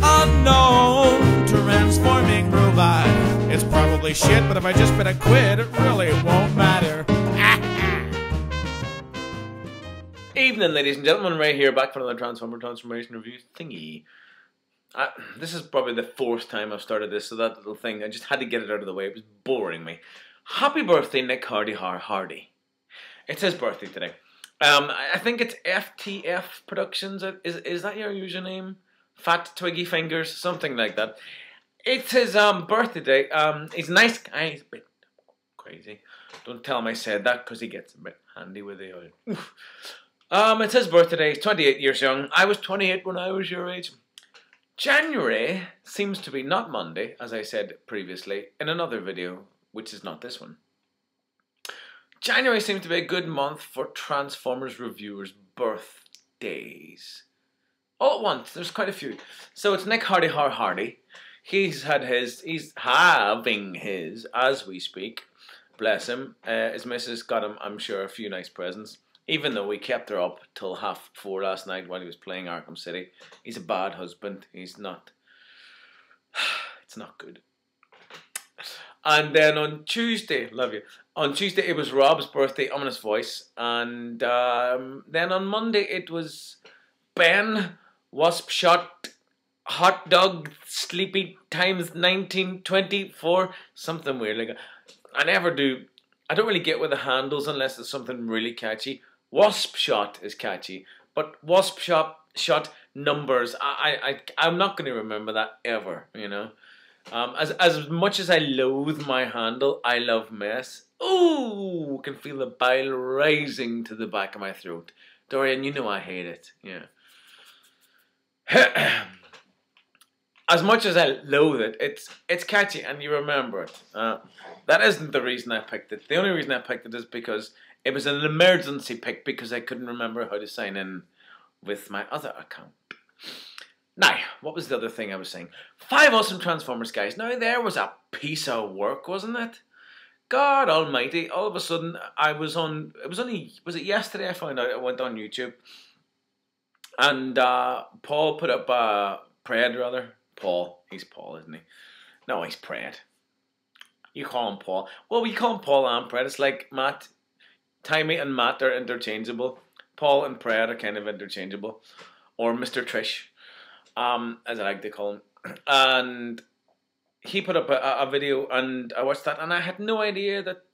Unknown transforming robot. It's probably shit, but if I just been a quid, it really won't matter. Evening, ladies and gentlemen. Ray here, back for another Transformation review thingy. This is probably the fourth time I've started this, so that little thing, I just had to get it out of the way. It was boring me. Happy birthday, Nick Hardy. It's his birthday today. I think it's FTF Productions. Is that your username? Fat Twiggy Fingers, something like that. It's his birthday day. He's a nice guy. He's a bit crazy. Don't tell him I said that, because he gets a bit handy with the oil. It's his birthday. He's 28 years young. I was 28 when I was your age. January seems to be not Monday, as I said previously in another video, which is not this one. January seems to be a good month for Transformers reviewers' birthdays. All at once, there's quite a few. So it's Nick Hardy. He's having his, as we speak. Bless him. His missus got him, I'm sure, a few nice presents. Even though we kept her up till 4:30 last night while he was playing Arkham City. He's a bad husband. He's not. It's not good. And then on Tuesday, love you. On Tuesday it was Rob's birthday, Ominous Voice. And then on Monday it was Ben, Wasp Shot, Hot Dog, Sleepy times 1924. Something weird like that. I don't really get with the handles unless it's something really catchy. Wasp Shot is catchy, but Wasp Shot numbers, I'm not going to remember that ever, you know. As much as I loathe my handle, I love mess. Ooh, I can feel the bile rising to the back of my throat. Dorian, you know I hate it, yeah. As much as I loathe it, it's catchy and you remember it. That isn't the reason I picked it. The only reason I picked it is because it was an emergency pick because I couldn't remember how to sign in with my other account. Now, what was the other thing I was saying? 5 awesome Transformers, guys. Now, there was a piece of work, wasn't it? God almighty, all of a sudden, was it yesterday I found out? I went on YouTube. And Paul put up, Pred rather. Paul, he's Paul, isn't he? No, he's Pred. You call him Paul. Well, we call him Paul and Pred. It's like Matt. Timmy and Matt are interchangeable. Paul and Pred are kind of interchangeable. Or Mr. Trish, as I like to call him. And he put up a video and I watched that and I had no idea that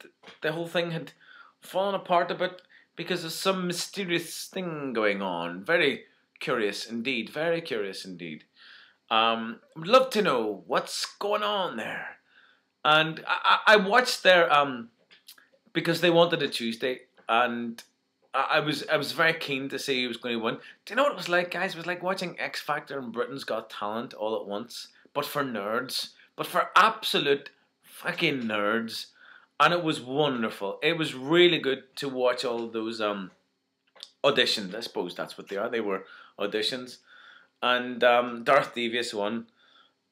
the whole thing had fallen apart a bit because of some mysterious thing going on. Very curious indeed. Very curious indeed. Would love to know what's going on there. And I watched their because they wanted a Tuesday, and I was very keen to see who was going to win. Do you know what it was like, guys? It was like watching X Factor and Britain's Got Talent all at once, but for nerds, but for absolute fucking nerds, and it was wonderful. It was really good to watch all those auditions. I suppose that's what they are. They were auditions, and Darth Devious won.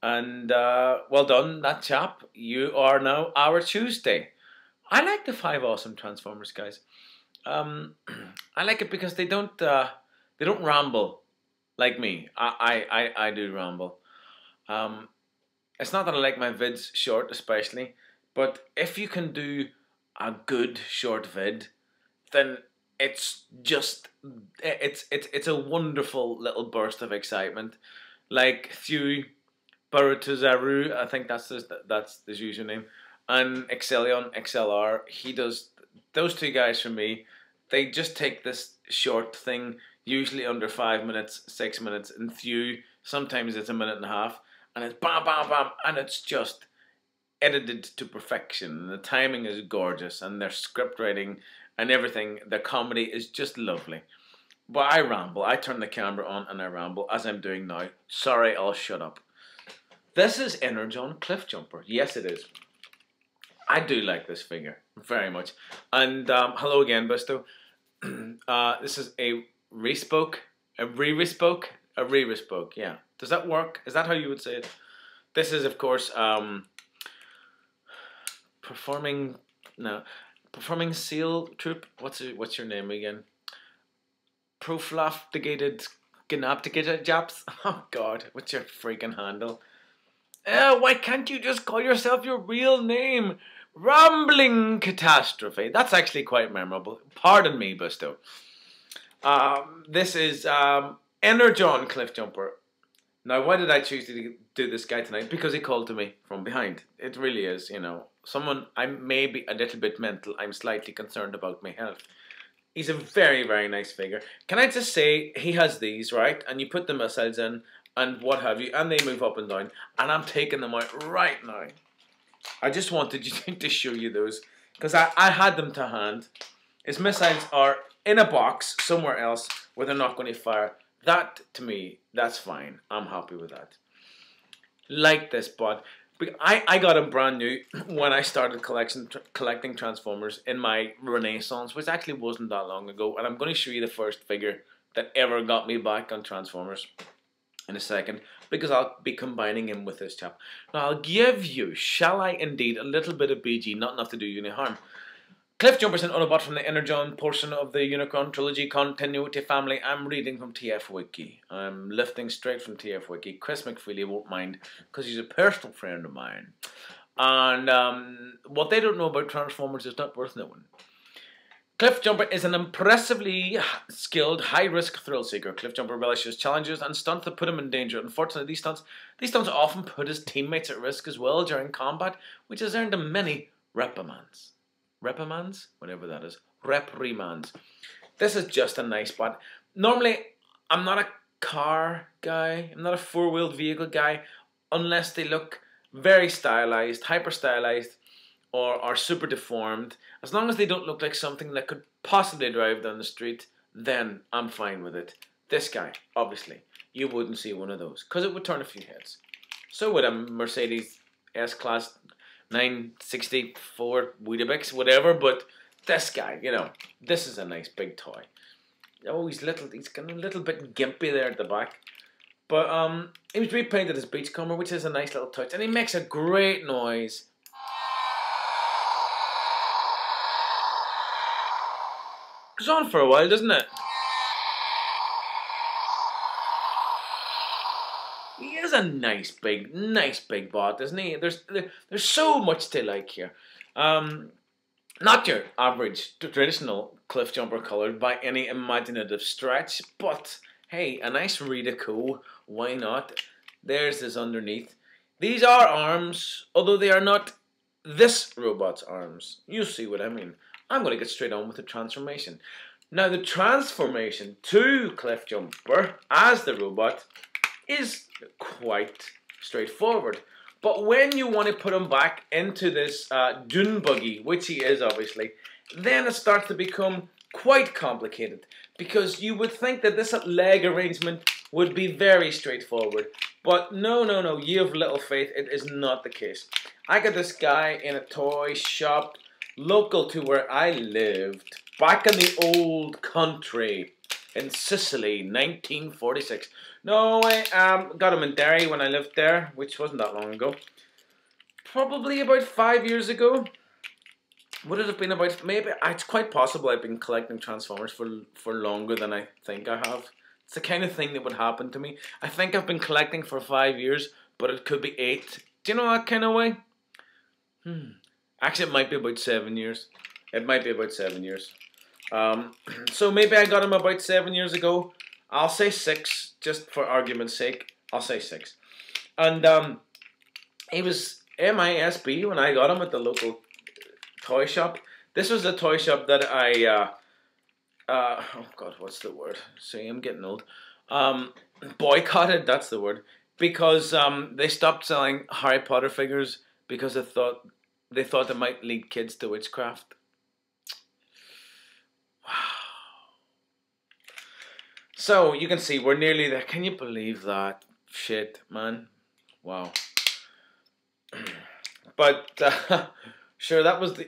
And well done, that chap. You are now our Tuesday. I like the 5 awesome Transformers, guys. I like it because they don't ramble like me. I do ramble. It's not that I like my vids short, especially, but if you can do a good short vid, then it's a wonderful little burst of excitement, like Thew Barutazaru, I think that's his username, and Excellion, XLR, he does, those two guys for me, they just take this short thing, usually under 5 minutes, 6 minutes, and Thew, sometimes it's a minute and a half, and it's bam, bam, bam, and it's just edited to perfection, and the timing is gorgeous, and their script writing and everything, their comedy is just lovely. But I ramble, I turn the camera on and I ramble, as I'm doing now. Sorry, I'll shut up. This is Energon Cliffjumper. Yes, it is. I do like this figure very much. And hello again, Busto. This is a respoke, a re-respoke, yeah. Does that work? Is that how you would say it? This is, of course, performing seal troop. What's your name again? Proflaftigated Ganaptica Japs. Oh God, what's your freaking handle? Why can't you just call yourself your real name? Rambling Catastrophe. That's actually quite memorable. Pardon me, Busto. This is Energon Cliffjumper. Now, why did I choose to do this guy tonight? Because he called to me from behind. It really is, you know. Someone, I may be a little bit mental. I'm slightly concerned about my health. He's a very, very nice figure. Can I just say, he has these, right? And you put the missiles in and what have you, and they move up and down. And I'm taking them out right now. I just wanted you to show you those. Because I had them to hand. His missiles are in a box somewhere else where they're not going to fire. That, to me, that's fine. I'm happy with that. Like this bot. I got him brand new when I started collecting Transformers in my Renaissance, which actually wasn't that long ago. And I'm going to show you the first figure that ever got me back on Transformers in a second, because I'll be combining him with this chap. Now, I'll give you, shall I indeed, a little bit of BG, not enough to do you any harm. Cliffjumper's an Autobot from the Energon portion of the Unicron Trilogy Continuity family. I'm reading from TF Wiki. I'm lifting straight from TF Wiki. Chris McFeely won't mind, because he's a personal friend of mine. And what they don't know about Transformers is not worth knowing. Cliffjumper is an impressively skilled, high-risk thrill-seeker. Cliffjumper relishes challenges and stunts that put him in danger. Unfortunately, these stunts often put his teammates at risk as well during combat, which has earned him many reprimands. Reprimands? Whatever that is. Reprimands. This is just a nice spot. Normally, I'm not a car guy. I'm not a four-wheeled vehicle guy unless they look very stylized, hyper-stylized, or are super deformed. As long as they don't look like something that could possibly drive down the street, then I'm fine with it. This guy, obviously, you wouldn't see one of those because it would turn a few heads. So would a Mercedes S-Class 964 Weetabix, whatever, but this guy, you know, this is a nice big toy. Oh, he's kind of a little bit gimpy there at the back. But he was repainted as Beachcomber, which is a nice little touch, and he makes a great noise. Goes on for a while, doesn't it? He is a nice big bot, isn't he? There's so much to like here. Not your average traditional Cliffjumper colored by any imaginative stretch, but hey, a nice Rita-Co, why not? There's his underneath. These are arms, although they are not this robot's arms. You see what I mean. I'm going to get straight on with the transformation. Now, the transformation to Cliffjumper as the robot is quite straightforward. But when you want to put him back into this dune buggy, which he is obviously, then it starts to become quite complicated. Because you would think that this leg arrangement would be very straightforward. But no, you have little faith, it is not the case. I got this guy in a toy shop local to where I lived, back in the old country, in Sicily, 1946. No, I got him in Derry when I lived there, which wasn't that long ago. Probably about 5 years ago. Would it have been about, maybe, it's quite possible I've been collecting Transformers for longer than I think I have. It's the kind of thing that would happen to me. I think I've been collecting for 5 years, but it could be 8. Do you know that kind of way? Actually, it might be about 7 years. It might be about 7 years. So maybe I got him about 7 years ago. I'll say 6, just for argument's sake. I'll say 6. And he was MISB when I got him at the local toy shop. This was the toy shop that I, oh God, what's the word? See, I'm getting old. Boycotted, that's the word. Because they stopped selling Harry Potter figures because they thought it might lead kids to witchcraft. Wow. So, you can see, we're nearly there. Can you believe that? Shit, man. Wow. But, sure, that was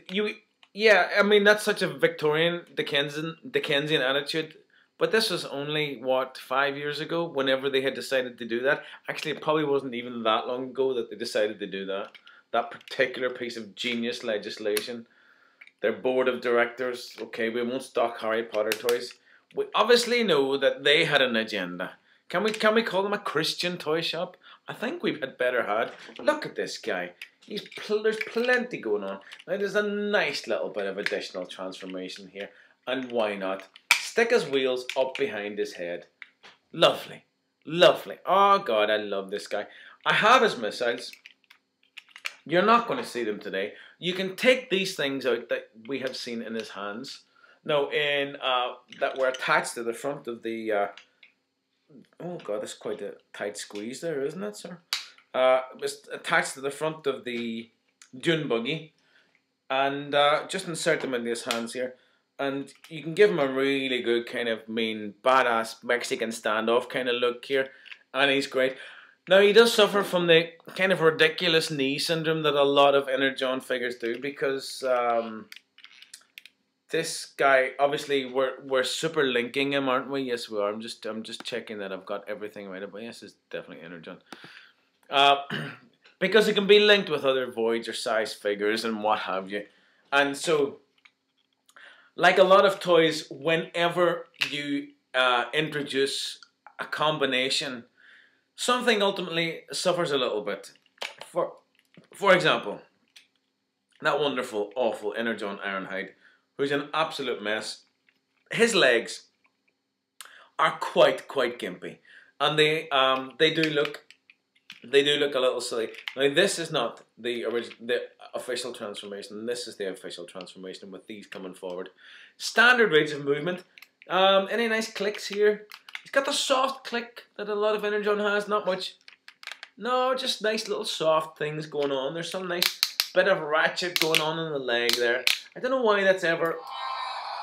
yeah, I mean, that's such a Victorian, Dickensian attitude. But this was only, what, 5 years ago, whenever they had decided to do that. Actually, it probably wasn't even that long ago that they decided to do that. That particular piece of genius legislation. Their board of directors, okay, we won't stock Harry Potter toys. We obviously know that they had an agenda. Can we call them a Christian toy shop? I think we've had better had. Look at this guy. There's plenty going on. Now there's a nice little bit of additional transformation here. And why not? Stick his wheels up behind his head. Lovely. Lovely. Oh God, I love this guy. I have his missiles. You're not going to see them today. You can take these things out that we have seen in his hands. No, that were attached to the front of the... oh God, that's quite a tight squeeze there, isn't it, sir? It was attached to the front of the dune buggy. And just insert them into his hands here. And you can give him a really good kind of mean, badass Mexican standoff kind of look here. And he's great. Now, he does suffer from the kind of ridiculous knee syndrome that a lot of Energon figures do, because this guy, obviously, we're super linking him, aren't we? Yes, we are. I'm just checking that I've got everything right. But yes, it's definitely Energon. Because it can be linked with other voids or size figures and what have you. And so, like a lot of toys, whenever you introduce a combination, something ultimately suffers a little bit. For example, that wonderful, awful Energon Ironhide, who's an absolute mess. His legs are quite gimpy, and they do look a little silly. Now this is not the official transformation. This is the official transformation with these coming forward. Standard range of movement. Any nice clicks here? He's got the soft click that a lot of Energon has. Not much. No, just nice little soft things going on. There's some nice bit of ratchet going on in the leg there. I don't know why that's ever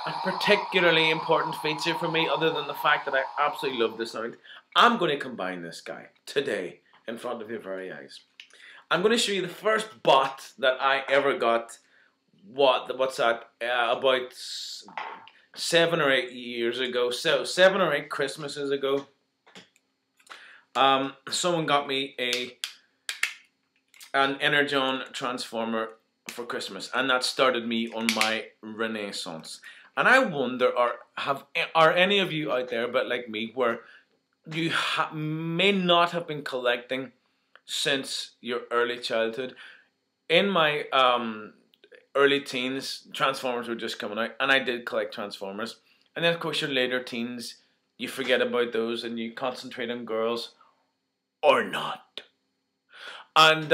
a particularly important feature for me, other than the fact that I absolutely love the sound. I'm going to combine this guy today in front of your very eyes. I'm going to show you the first bot that I ever got. What's that? About 7 or 8 years ago. So 7 or 8 Christmases ago. Someone got me an Energon transformer for Christmas, and that started me on my renaissance. And I wonder, are any of you out there, but like me, where you may not have been collecting since your early childhood? In my early teens, Transformers were just coming out, and I did collect Transformers. And then, of course, your later teens, you forget about those and you concentrate on girls, or not. And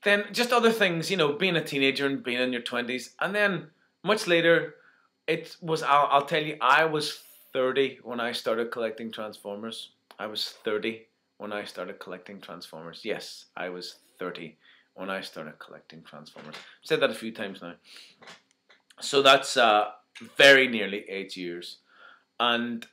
then just other things, you know, being a teenager and being in your 20s. And then much later, it was, I'll tell you, I was 30 when I started collecting Transformers. I was 30 when I started collecting Transformers. Yes, I was 30 when I started collecting Transformers. I've said that a few times now. So that's very nearly 8 years. And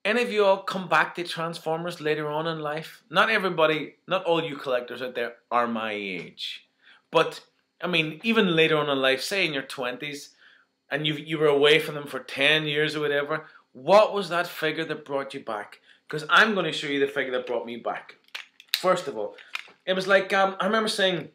any of you all come back to Transformers later on in life? Not everybody, not all you collectors out there are my age. But, I mean, even later on in life, say in your 20s, and you were away from them for 10 years or whatever, what was that figure that brought you back? Because I'm going to show you the figure that brought me back. First of all, it was like, I remember saying,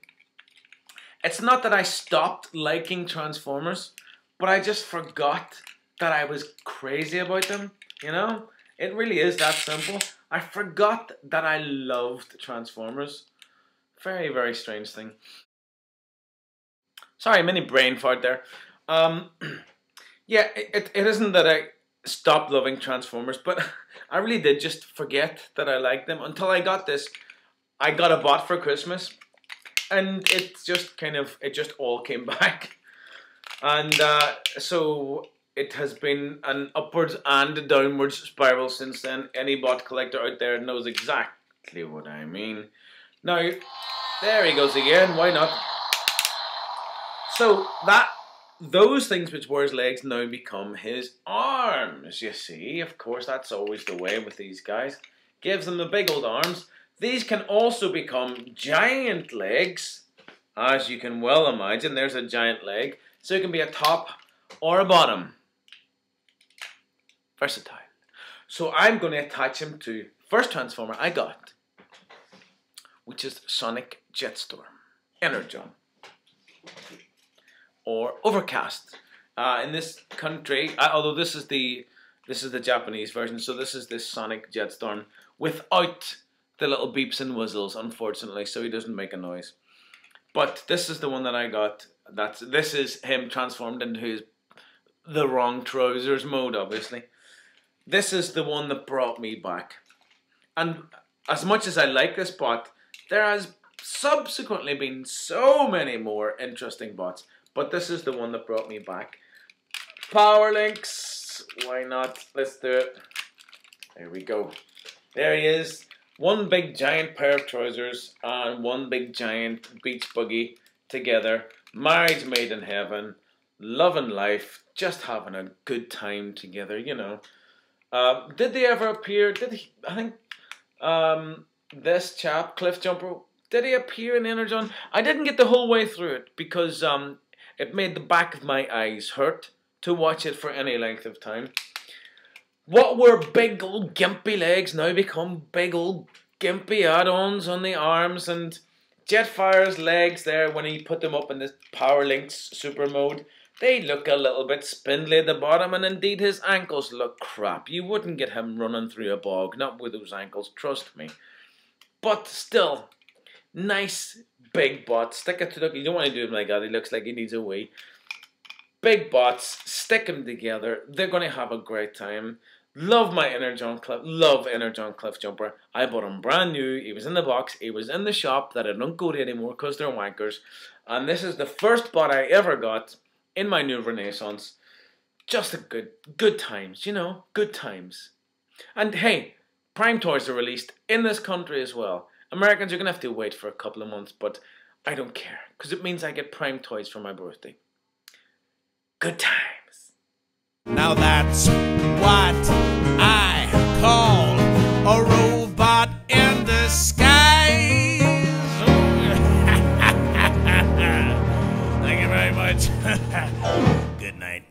it's not that I stopped liking Transformers, but I just forgot that I was crazy about them, you know? It really is that simple. I forgot that I loved Transformers. Very, very strange thing. Sorry, mini brain fart there. Yeah, it isn't that I stopped loving Transformers, but I really did just forget that I liked them until I got this. I got a bot for Christmas, and it just all came back. And so it has been an upwards and a downwards spiral since then. Any bot collector out there knows exactly what I mean. Now, there he goes again, why not? So those things which were his legs now become his arms, you see. Of course, that's always the way with these guys. Gives them the big old arms. These can also become giant legs, as you can well imagine. There's a giant leg. So it can be a top or a bottom. Versatile. So I'm going to attach him to first Transformer I got, which is Sonic Jetstorm, Energon, or Overcast. In this country, although this is the This is the Japanese version. So this is this Sonic Jetstorm without the little beeps and whistles, unfortunately, so he doesn't make a noise. But this is the one that I got. This is him transformed into the wrong trousers mode, obviously. This is the one that brought me back. And as much as I like this bot, there has subsequently been so many more interesting bots. But this is the one that brought me back. Power links. Why not? Let's do it. There we go. There he is. One big giant pair of trousers and one big giant beach buggy together. Married, made in heaven. Loving life. Just having a good time together, you know. Did they ever appear? I think this chap, Cliffjumper, did he appear in Energon? I didn't get the whole way through it because it made the back of my eyes hurt to watch it for any length of time. What were big old gimpy legs now become big old gimpy add-ons on the arms, and Jetfire's legs there when he put them up in this Power Links super mode, they look a little bit spindly at the bottom, and indeed his ankles look crap. You wouldn't get him running through a bog, not with those ankles, trust me. But still, nice big bot. Stick it to the... You don't want to do him like that, he looks like he needs a wee. Big bots, stick them together. They're going to have a great time. Love my Energon Cliffjumper. I bought him brand new. He was in the box. He was in the shop that I don't go to anymore because they're wankers. And this is the first bot I ever got in my new Renaissance. Just a good times, you know, good times. And hey, Prime Toys are released in this country as well. Americans are going to have to wait for a couple of months, but I don't care because it means I get Prime Toys for my birthday. Good times. Now that's what I call a robot in disguise. Thank you very much. Good night.